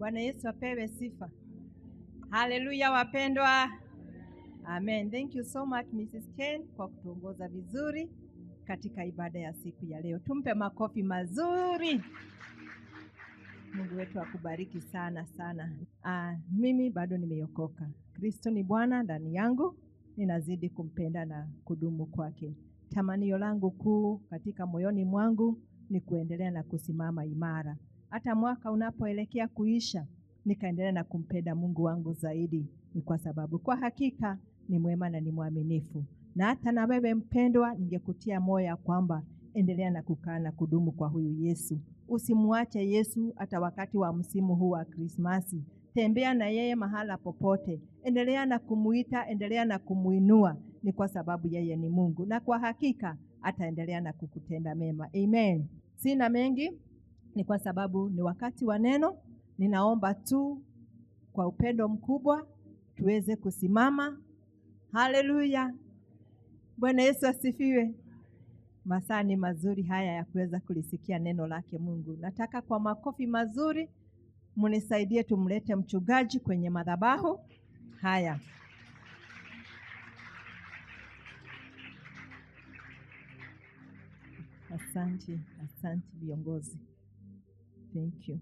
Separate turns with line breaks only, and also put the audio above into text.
Bwana Yesu apewe sifa. Haleluya wapendwa. Amen. Thank you so much Mrs. Ken kwa kutuongoza vizuri katika ibada ya siku ya leo. Tumpe makofi mazuri. Mungu wetu akubariki sana sana. Mimi bado nimeokoka. Kristo ni Bwana ndani yangu. Ninazidi kumpenda na kudumu kwake. Tamanio langu kuu katika moyoni mwangu ni kuendelea na kusimama imara. Hata mwaka unapoelekea kuisha, nikaendelea na kumpenda Mungu wangu zaidi. Ni kwa sababu kwa hakika ni mwema na ni mwaminifu. Na hata na wewe mpendwa, ningekutia moyo kwamba endelea na kukaa na kudumu kwa huyu Yesu. Usimuache Yesu hata wakati wa msimu huu wa Krismasi. Tembea na yeye mahala popote. Endelea na kumuita, endelea na kumuinua. Ni kwa sababu yeye ni Mungu. Na kwa hakika ataendelea na kukutenda mema. Amen. Sina mengi, ni kwa sababu ni wakati wa neno. Ninaomba tu kwa upendo mkubwa tuweze kusimama. Haleluya. Bwana Yesu asifiwe. Masaa ni mazuri haya ya kuweza kulisikia neno lake Mungu. Nataka kwa makofi mazuri munisaidie tumlete mchungaji kwenye madhabahu haya. Asante viongozi. Thank you.